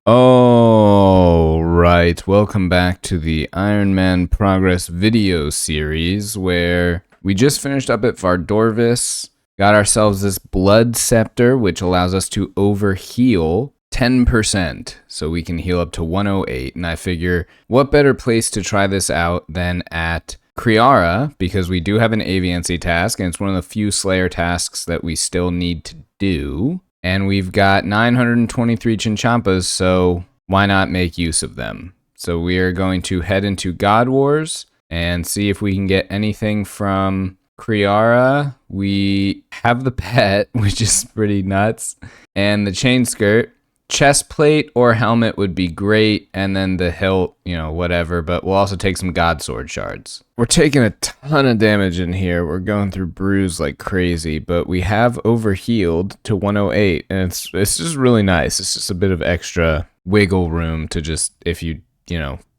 All right, welcome back to the Ironman Progress video series where we just finished up at Vardorvis, got ourselves this Blood Scepter, which allows us to overheal 10%, so we can heal up to 108, and I figure what better place to try this out than at Kree'arra, because we do have an Aviancy task, and it's one of the few Slayer tasks that we still need to do. And we've got 923 Chinchampas, so why not make use of them? So we are going to head into God Wars and see if we can get anything from Kree'arra. We have the pet, which is pretty nuts, and the chain skirt. Chest plate or helmet would be great, and then the hilt, whatever, but we'll also take some God Sword shards. We're taking a ton of damage in here. We're going through bruise like crazy, but we have overhealed to 108, and it's just really nice. It's just a bit of extra wiggle room to just, if you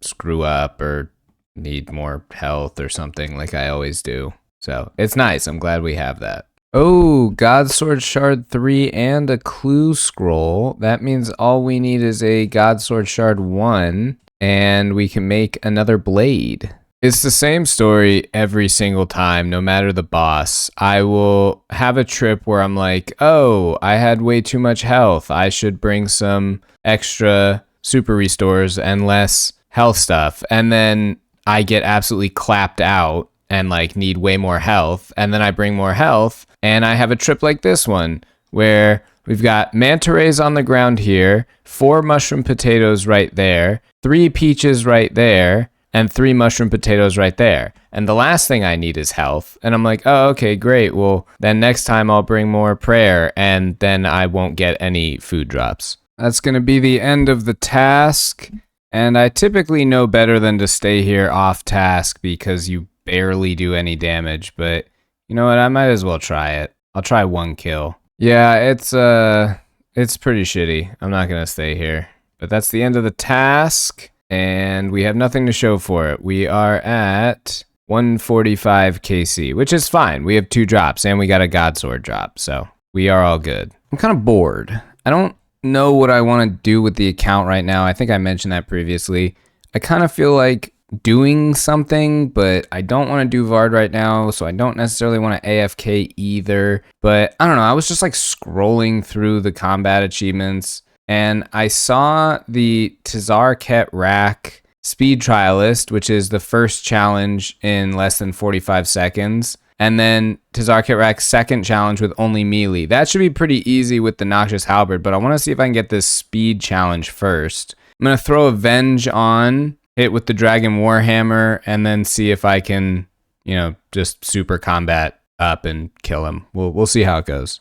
screw up or need more health or something like I always do. So it's nice. I'm glad we have that. Oh, God Sword Shard 3 and a clue scroll. That means all we need is a God Sword Shard 1, and we can make another blade. It's the same story every single time, no matter the boss. I will have a trip where I'm like, oh, I had way too much health. I should bring some extra super restores and less health stuff. And then I get absolutely clapped out and need way more health. And then I bring more health. And I have a trip like this one where we've got manta rays on the ground here, 4 mushroom potatoes right there, 3 peaches right there, and 3 mushroom potatoes right there. And the last thing I need is health. And I'm like, oh, okay, great. Well, then next time I'll bring more prayer, and then I won't get any food drops. That's going to be the end of the task. And I typically know better than to stay here off task because you barely do any damage, but you know what? I might as well try it. I'll try 1 kill. Yeah, it's pretty shitty. I'm not gonna stay here. But that's the end of the task, and we have nothing to show for it. We are at 145 KC, which is fine. We have 2 drops, and we got a God Sword drop, so we are all good. I'm kind of bored. I don't know what I want to do with the account right now. I think I mentioned that previously. I kind of feel like doing something, but I don't want to do Vard right now, so I don't necessarily want to AFK either. But I don't know, I was just scrolling through the combat achievements, and I saw the Tazarket Rack Speed Trialist, which is the first challenge in less than 45 seconds, and then Tazarket Rack's second challenge with only melee. That should be pretty easy with the Noxious Halberd, but I want to see if I can get this speed challenge first. I'm going to throw Avenge on, hit with the Dragon Warhammer, and then see if I can, just super combat up and kill him. We'll see how it goes.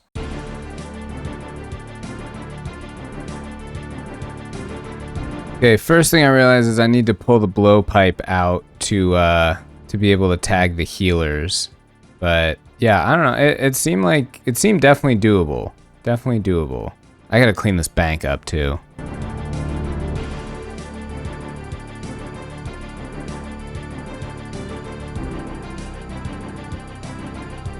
Okay, first thing I realize is I need to pull the blowpipe out to be able to tag the healers. But yeah, I don't know. It seemed definitely doable. Definitely doable. I gotta clean this bank up too.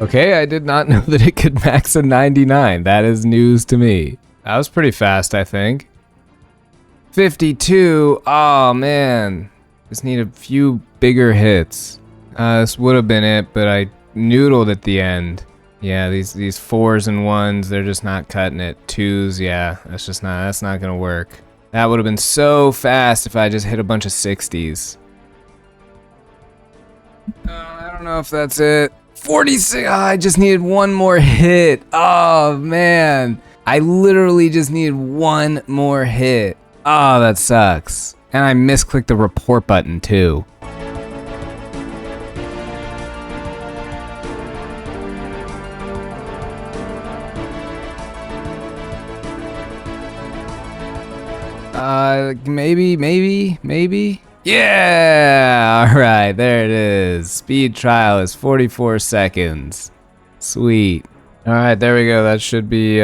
Okay, I did not know that it could max a 99. That is news to me. That was pretty fast, I think. 52. Oh, man. Just need a few bigger hits. This would have been it, but I noodled at the end. Yeah, these 4s and 1s, they're just not cutting it. 2s, yeah, that's not gonna work. That would have been so fast if I just hit a bunch of 60s. I don't know if that's it. 46. Oh, I just needed 1 more hit. Oh, man. I literally just needed 1 more hit. Oh, that sucks. And I misclicked the report button, too. Maybe. Yeah! Alright, there it is. Speed trial is 44 seconds. Sweet. Alright, there we go. That should be,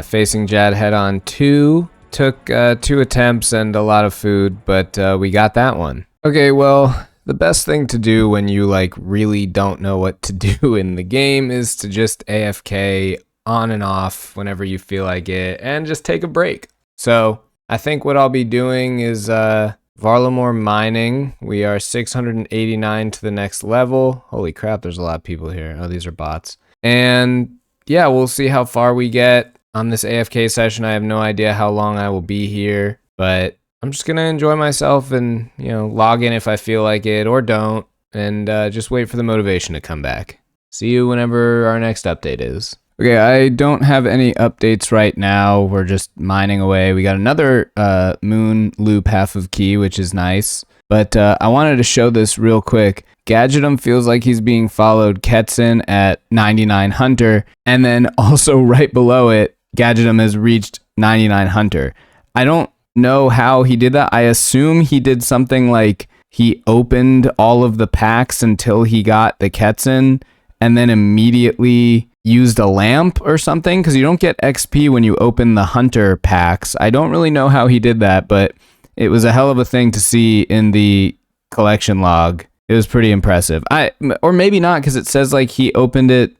facing Jad head on 2. Took 2 attempts and a lot of food, but we got that one. Okay, well, the best thing to do when you, really don't know what to do in the game is to just AFK on and off whenever you feel like it and just take a break. So I think what I'll be doing is Varlamore mining. We are 689 to the next level. Holy crap, there's a lot of people here. Oh, these are bots. And yeah, we'll see how far we get on this AFK session. I have no idea how long I will be here, but I'm just gonna enjoy myself and, log in if I feel like it or don't, and just wait for the motivation to come back. See you whenever our next update is. Okay, I don't have any updates right now. We're just mining away. We got another moon loop half of key, which is nice. But I wanted to show this real quick. Gadgetum feels like he's being followed Ketsin at 99 Hunter. And then also right below it, Gadgetum has reached 99 Hunter. I don't know how he did that. I assume he did something like he opened all of the packs until he got the Ketsin and then immediately used a lamp or something, because you don't get XP when you open the hunter packs. I don't really know how he did that, but it was a hell of a thing to see in the collection log. It was pretty impressive. Or maybe not, because it says like he opened it.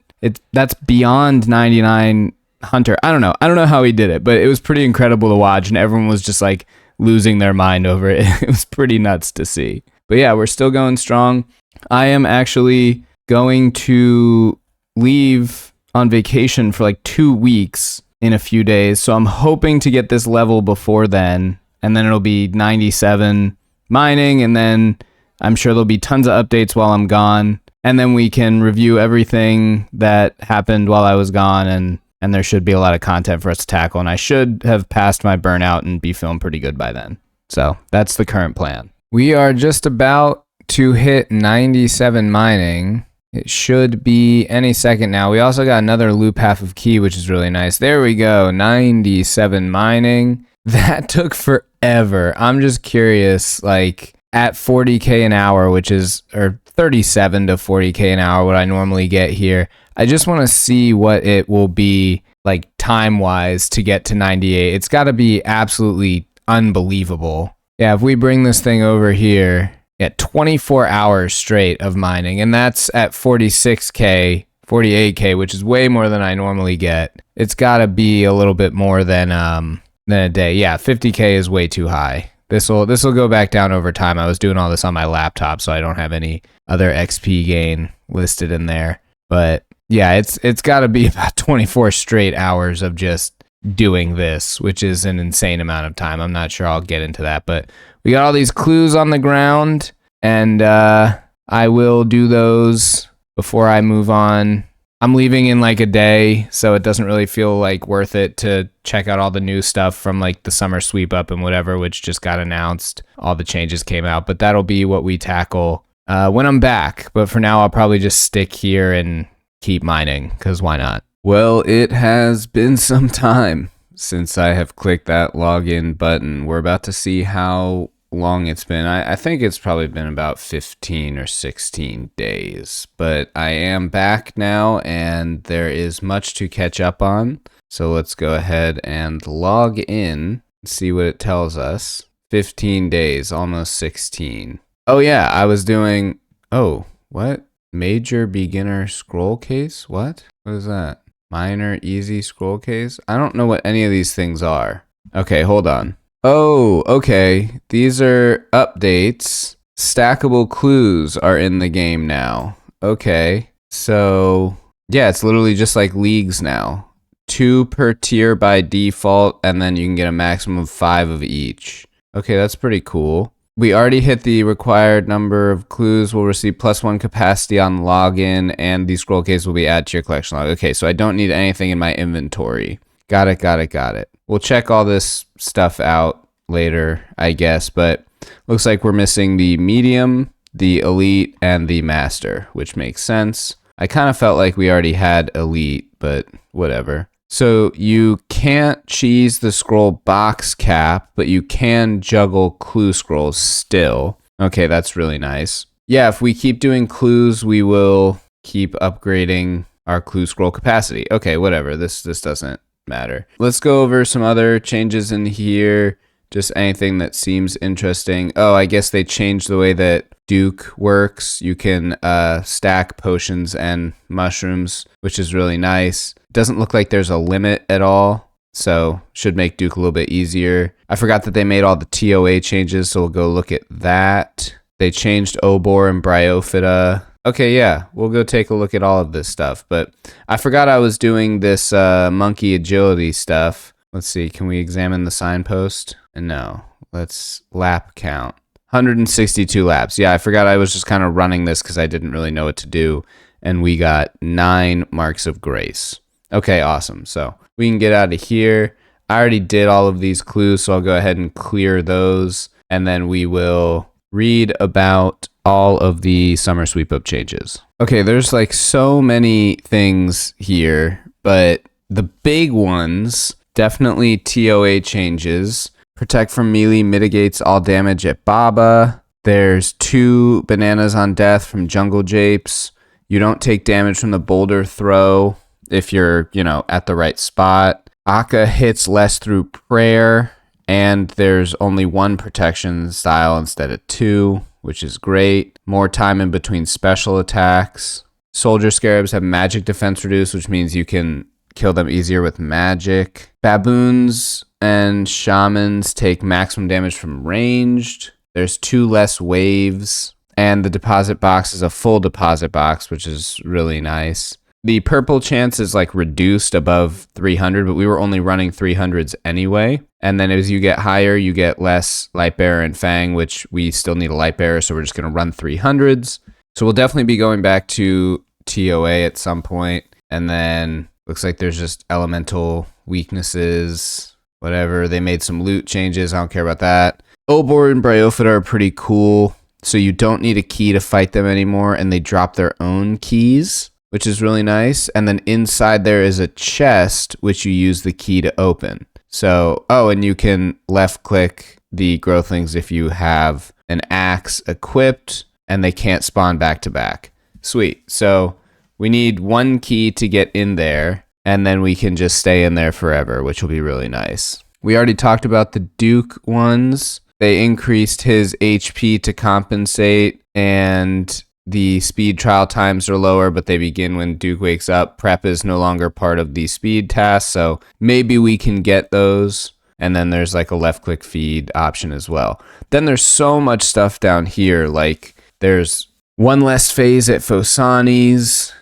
That's beyond 99 hunter. I don't know. I don't know how he did it, but it was pretty incredible to watch, and everyone was just like losing their mind over it. It was pretty nuts to see. But yeah, we're still going strong. I am actually going to leave on vacation for like 2 weeks in a few days. So I'm hoping to get this level before then. And then it'll be 97 mining. And then I'm sure there'll be tons of updates while I'm gone. And then we can review everything that happened while I was gone. And there should be a lot of content for us to tackle. And I should have passed my burnout and be feeling pretty good by then. So that's the current plan. We are just about to hit 97 mining. It should be any second now. We also got another loop half of key, which is really nice. There we go. 97 mining. That took forever. I'm just curious, like at 40K an hour, or 37 to 40K an hour, what I normally get here. I just want to see what it will be like time-wise to get to 98. It's got to be absolutely unbelievable. Yeah, if we bring this thing over here, 24 hours straight of mining, and that's at 46K, 48K, which is way more than I normally get. It's got to be a little bit more than a day. Yeah, 50K is way too high. This will go back down over time. I was doing all this on my laptop, so I don't have any other XP gain listed in there. But yeah, it's got to be about 24 straight hours of just doing this, which is an insane amount of time. I'm not sure I'll get into that, but we got all these clues on the ground, and I will do those before I move on. I'm leaving in like a day, so it doesn't really feel like worth it to check out all the new stuff from like the summer sweep up and whatever, which just got announced. All the changes came out, but that'll be what we tackle when I'm back. But for now, I'll probably just stick here and keep mining, because why not? Well, it has been some time since I have clicked that login button. We're about to see how long it's been. I think it's probably been about 15 or 16 days, but I am back now and there is much to catch up on. So let's go ahead and log in and see what it tells us. 15 days, almost 16. Oh yeah, I was doing, what? Major beginner scroll case? What is that? Minor easy scroll case? I don't know what any of these things are. Okay, hold on. Oh, okay. These are updates. Stackable clues are in the game now. Okay. So, yeah, it's literally just like leagues now. 2 per tier by default, and then you can get a maximum of 5 of each. Okay, that's pretty cool. We already hit the required number of clues. We'll receive +1 capacity on login, and the scroll case will be added to your collection log. Okay, so I don't need anything in my inventory. Got it. We'll check all this stuff out later, I guess, but looks like we're missing the medium, the elite, and the master, which makes sense. I kind of felt like we already had elite, but whatever. So you can't cheese the scroll box cap, but you can juggle clue scrolls still. Okay, that's really nice. Yeah, if we keep doing clues, we will keep upgrading our clue scroll capacity. Okay, whatever. This doesn't matter. Let's go over some other changes in here. Just anything that seems interesting. Oh, I guess they changed the way that Duke works. You can stack potions and mushrooms, which is really nice. Doesn't look like there's a limit at all. so should make Duke a little bit easier. I forgot that they made all the TOA changes, so we'll go look at that. They changed Obor and Bryophyta. Okay, yeah, we'll go take a look at all of this stuff, but I forgot I was doing this monkey agility stuff. Let's see, can we examine the signpost? No, let's lap count. 162 laps. Yeah, I forgot I was just kind of running this because I didn't really know what to do, and we got 9 marks of grace. Okay, awesome. So we can get out of here. I already did all of these clues, so I'll go ahead and clear those, and then we will read about all of the summer sweep up changes. Okay, there's like so many things here, but the big ones, definitely TOA changes. Protect from melee mitigates all damage at Baba. There's 2 bananas on death from Jungle Japes. You don't take damage from the boulder throw if you're, at the right spot. Akka hits less through prayer, and there's only 1 protection style instead of 2, which is great. More time in between special attacks. Soldier Scarabs have magic defense reduced, which means you can kill them easier with magic. Baboons and shamans take maximum damage from ranged. There's 2 less waves, and the deposit box is a full deposit box, which is really nice. The purple chance is like reduced above 300, but we were only running 300s anyway. And then as you get higher, you get less Lightbearer and Fang, which we still need a Lightbearer, so we're just going to run 300s. So we'll definitely be going back to TOA at some point. And then looks like there's just elemental weaknesses, whatever. They made some loot changes. I don't care about that. Obor and Bryophyta are pretty cool. So you don't need a key to fight them anymore, and they drop their own keys, which is really nice. And then inside there is a chest, which you use the key to open. So, and you can left click the growthlings if you have an axe equipped, and they can't spawn back to back. Sweet. So we need 1 key to get in there, and then we can just stay in there forever, which will be really nice. We already talked about the Duke ones. They increased his HP to compensate, and the speed trial times are lower, but they begin when Duke wakes up. Prep is no longer part of the speed task, so maybe we can get those. And then there's like a left click feed option as well. Then there's so much stuff down here. Like there's 1 less phase at Phosani's.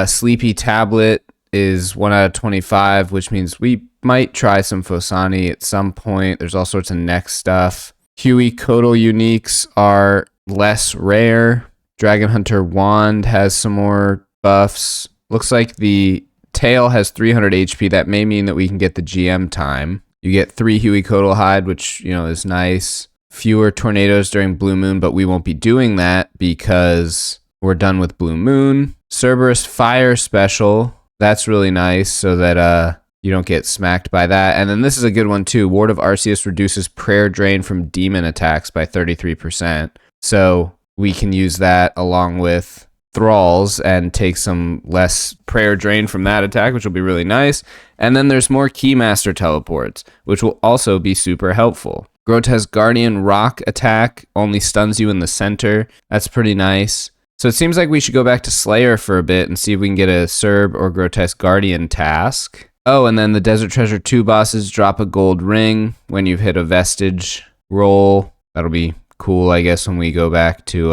Sleepy Tablet is 1 out of 25, which means we might try some Phosani at some point. There's all sorts of next stuff. Huey Codal uniques are less rare. Dragon Hunter Wand has some more buffs. Looks like the tail has 300 HP. That may mean that we can get the GM time. You get 3 Huey Codal Hide, which, is nice. Fewer tornadoes during Blue Moon, but we won't be doing that because we're done with Blue Moon. Cerberus Fire Special. That's really nice so that you don't get smacked by that. And then this is a good one too. Ward of Arceus reduces prayer drain from demon attacks by 33%. So we can use that along with Thralls and take some less prayer drain from that attack, which will be really nice. And then there's more Keymaster teleports, which will also be super helpful. Grotesque Guardian Rock attack only stuns you in the center. That's pretty nice. So it seems like we should go back to Slayer for a bit and see if we can get a Cerb or Grotesque Guardian task. Oh, and then the Desert Treasure 2 bosses drop a gold ring when you've hit a Vestige roll. That'll be cool, I guess, when we go back to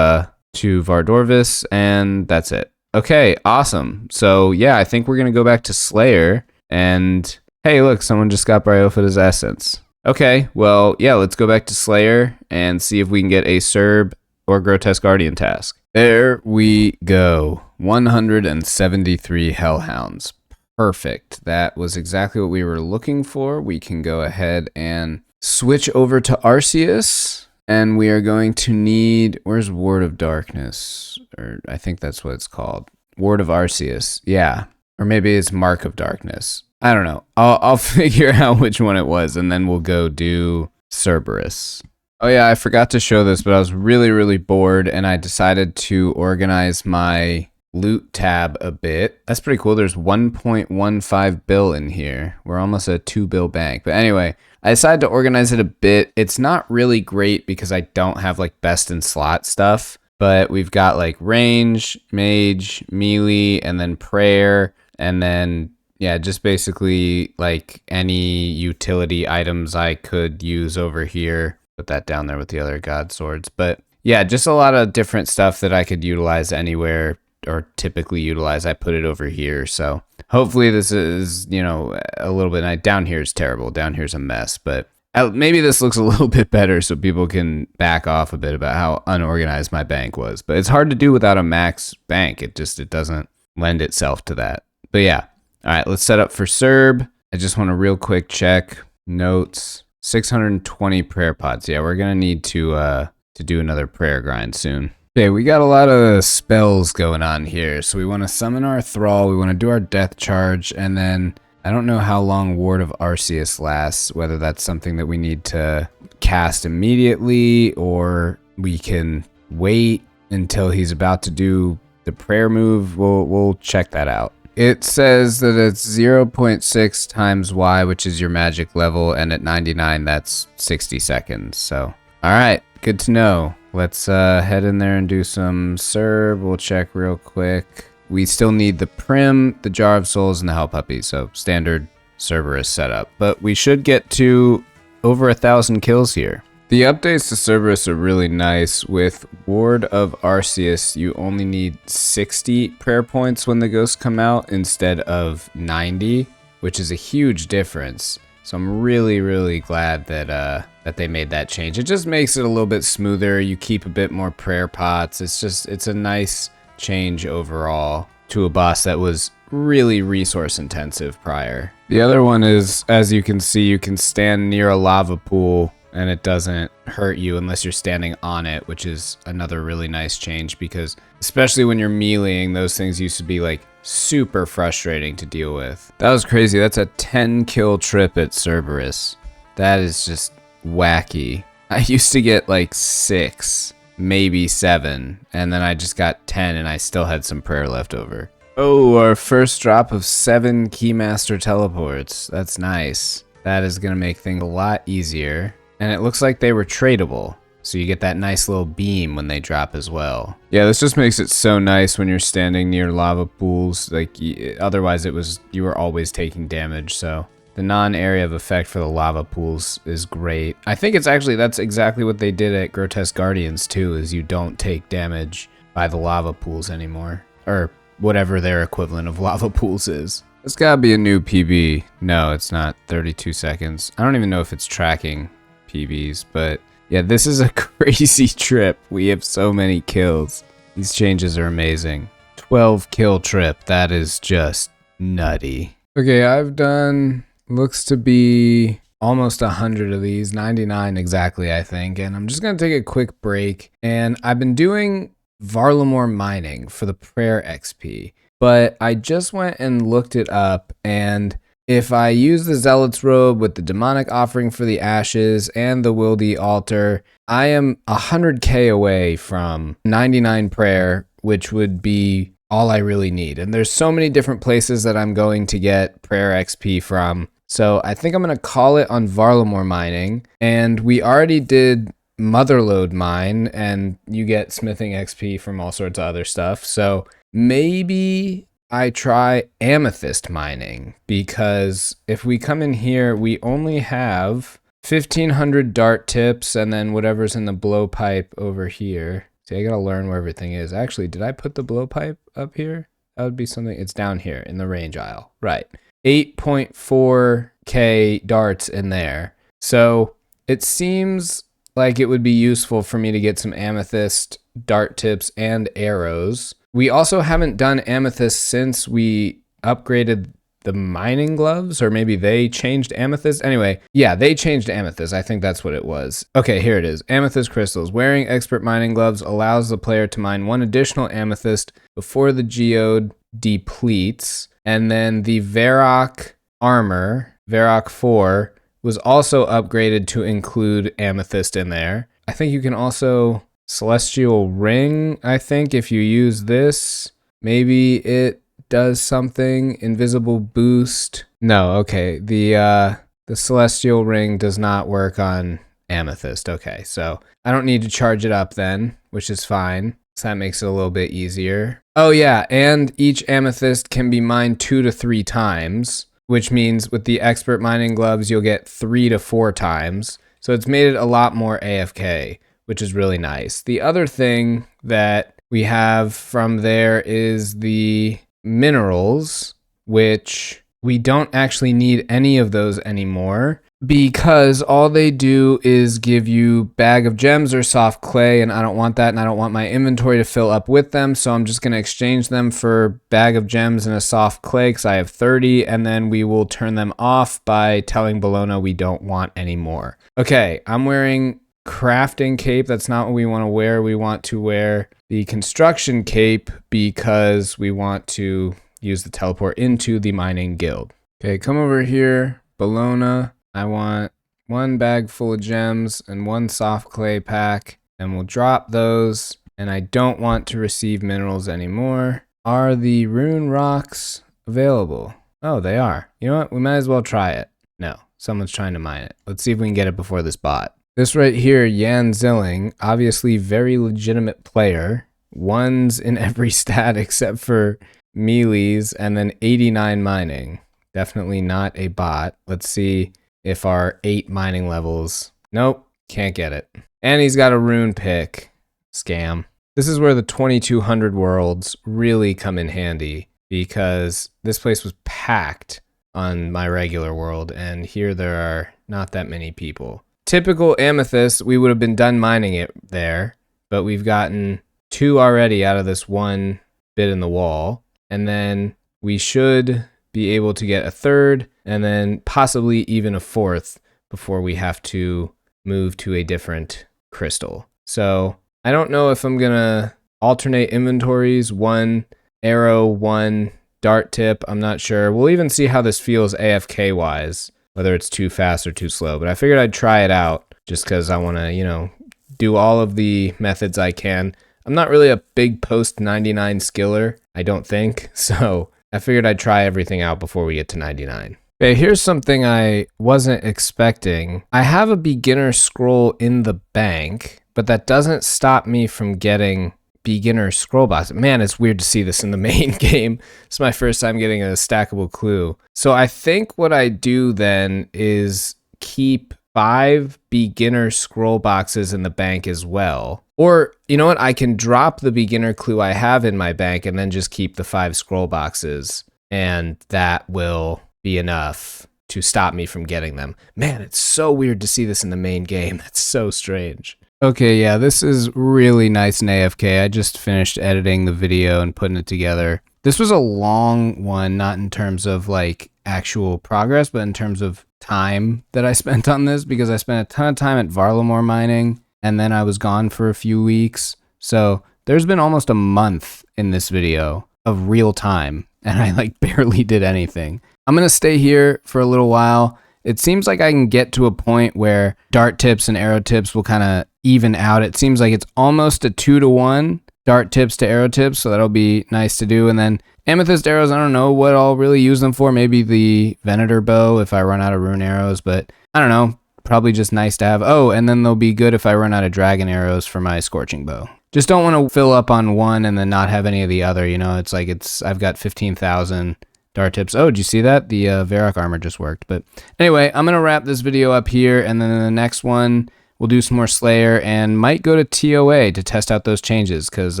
Vardorvis, and that's it. Okay, awesome. So yeah, I think we're gonna go back to Slayer, and hey, look, someone just got Bryophyta's Essence. Okay, well, yeah, let's go back to Slayer and see if we can get a Cerb or Grotesque Guardian task. There we go. 173 Hellhounds. Perfect. That was exactly what we were looking for. We can go ahead and switch over to Arceus. And we are going to need, where's Ward of Darkness? Or I think that's what it's called. Ward of Arceus. Yeah. Or maybe it's Mark of Darkness. I don't know. I'll figure out which one it was, and then we'll go do Cerberus. Oh yeah, I forgot to show this, but I was really, really bored, and I decided to organize my loot tab a bit. That's pretty cool. There's 1.15 bill in here. We're almost at 2 bill bank. But anyway, I decided to organize it a bit. It's not really great because I don't have like best in slot stuff, but we've got like range, mage, melee, and then prayer, and then Yeah, just basically like any utility items I could use over here. Put that down there with the other god swords. But yeah, just a lot of different stuff that I could utilize anywhere or typically utilize. I put it over here. So hopefully this is, you know, a little bit nice. Down here is terrible. Down here's a mess, but maybe this looks a little bit better so people can back off a bit about how unorganized my bank was. But it's hard to do without a max bank. It doesn't lend itself to that. But yeah. All right, let's set up for Cerb. I just want to real quick check notes. 620 prayer pots. Yeah, we're going to need to do another prayer grind soon. Okay, we got a lot of spells going on here. So we want to summon our Thrall. We want to do our death charge. And then I don't know how long Ward of Arceus lasts, whether that's something that we need to cast immediately or we can wait until he's about to do the prayer move. We'll check that out. It says that it's 0.6 times Y, which is your magic level, and at 99, that's 60 seconds. So, all right, good to know. Let's head in there and do some Cerb. We'll check real quick. We still need the Prim, the Jar of Souls, and the Hell Puppy. So standard Cerberus setup. But we should get to over 1,000 kills here. The updates to Cerberus are really nice. With Ward of Arceus, you only need 60 prayer points when the ghosts come out instead of 90, which is a huge difference. So I'm really, really glad that they made that change. It just makes it a little bit smoother. You keep a bit more prayer pots. It's a nice change overall to a boss that was really resource intensive prior. The other one is, as you can see, you can stand near a lava pool and it doesn't hurt you unless you're standing on it, which is another really nice change because especially when you're meleeing, those things used to be like super frustrating to deal with. That was crazy. That's a 10 kill trip at Cerberus. That is just wacky. I used to get like 6, maybe 7, and then I just got 10 and I still had some prayer left over. Oh, our first drop of 7 Keymaster teleports. That's nice. That is going to make things a lot easier. And it looks like they were tradable. So you get that nice little beam when they drop as well. Yeah, this just makes it so nice when you're standing near lava pools. Like, otherwise you were always taking damage. So the non-area of effect for the lava pools is great. I think that's exactly what they did at Grotesque Guardians too, is you don't take damage by the lava pools anymore. Or whatever their equivalent of lava pools is. It's gotta be a new PB. No, it's not. 32 seconds. I don't even know if it's tracking PBs, but yeah, this is a crazy trip. We have so many kills. These changes are amazing. 12 kill trip. That is just nutty. Okay, I've done, looks to be almost 100 of these, 99 exactly, I think. And I'm just gonna take a quick break. And I've been doing Varlamore mining for the prayer XP, but I just went and looked it up, and if I use the Zealot's Robe with the Demonic Offering for the Ashes and the Wildy Altar, I am 100k away from 99 prayer, which would be all I really need. And there's so many different places that I'm going to get prayer XP from. So I think I'm going to call it on Varlamore mining. And we already did Motherlode mine, and you get smithing XP from all sorts of other stuff. So maybe I try Amethyst mining, because if we come in here, we only have 1,500 dart tips and then whatever's in the blowpipe over here. See, I gotta learn where everything is. Actually, did I put the blowpipe up here? That would be something. It's down here in the range aisle. Right. 8.4k darts in there. So it seems like it would be useful for me to get some Amethyst dart tips and arrows. We also haven't done Amethyst since we upgraded the mining gloves, or maybe they changed Amethyst. Anyway, yeah, they changed Amethyst. I think that's what it was. Okay, here it is. Amethyst crystals. Wearing expert mining gloves allows the player to mine 1 additional amethyst before the geode depletes. And then the Varrock armor, Varrock 4, was also upgraded to include amethyst in there. I think you can also Celestial Ring, I think if you use this, maybe it does something. Invisible boost. No, okay. The Celestial Ring does not work on Amethyst. Okay, so I don't need to charge it up then, which is fine. So that makes it a little bit easier. Oh yeah, and each amethyst can be mined 2 to 3 times, which means with the expert mining gloves, you'll get 3 to 4 times. So it's made it a lot more AFK, which is really nice. The other thing that we have from there is the minerals, which we don't actually need any of those anymore because all they do is give you bag of gems or soft clay, and I don't want that, and I don't want my inventory to fill up with them, so I'm just going to exchange them for bag of gems and a soft clay because I have 30, and then we will turn them off by telling Bologna we don't want any more. Okay, I'm wearing crafting cape. That's not what we want to wear. We want to wear the construction cape because we want to use the teleport into the mining guild. Okay, come over here, Bologna. I want 1 bag full of gems and 1 soft clay pack, and we'll drop those. And I don't want to receive minerals anymore. Are the rune rocks available? Oh, they are. You know what? We might as well try it. No, someone's trying to mine it. Let's see if we can get it before this bot. This right here, Yan Zilling, obviously very legitimate player. 1s in every stat except for melees, and then 89 mining. Definitely not a bot. Let's see if our 8 mining levels. Nope, can't get it. And he's got a rune pick. Scam. This is where the 2200 worlds really come in handy because this place was packed on my regular world, and here there are not that many people. Typical Amethyst, we would have been done mining it there, but we've gotten 2 already out of this 1 bit in the wall, and then we should be able to get a 3rd, and then possibly even a 4th before we have to move to a different crystal. So I don't know if I'm gonna alternate inventories, 1 arrow, 1 dart tip. I'm not sure. We'll even see how this feels AFK wise, whether it's too fast or too slow. But I figured I'd try it out just because I want to, do all of the methods I can. I'm not really a big post 99 skiller, I don't think. So I figured I'd try everything out before we get to 99. Okay, here's something I wasn't expecting. I have a beginner scroll in the bank, but that doesn't stop me from getting beginner scroll box. Man, it's weird to see this in the main game. It's my first time getting a stackable clue. So I think what I do then is keep 5 beginner scroll boxes in the bank as well. Or, you know what? I can drop the beginner clue I have in my bank and then just keep the 5 scroll boxes. And that will be enough to stop me from getting them. Man, it's so weird to see this in the main game. That's so strange. Okay, yeah, this is really nice in AFK. I just finished editing the video and putting it together. This was a long one, not in terms of like actual progress, but in terms of time that I spent on this, because I spent a ton of time at Varlamore mining and then I was gone for a few weeks. So there's been almost a month in this video of real time and I like barely did anything. I'm going to stay here for a little while. It seems like I can get to a point where dart tips and arrow tips will kind of even out. It seems like it's almost a 2-to-1 dart tips to arrow tips, so that'll be nice to do. And then amethyst arrows, I don't know what I'll really use them for. Maybe the Venator bow if I run out of rune arrows, but I don't know. Probably just nice to have. Oh, and then they'll be good if I run out of dragon arrows for my scorching bow. Just don't want to fill up on one and then not have any of the other, It's like I've got 15,000 dart tips. Oh, did you see that? The Varrock armor just worked. But anyway, I'm going to wrap this video up here, and then in the next one, we'll do some more Slayer and might go to TOA to test out those changes, because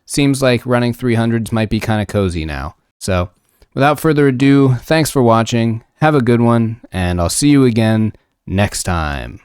seems like running 300s might be kind of cozy now. So without further ado, thanks for watching. Have a good one, and I'll see you again next time.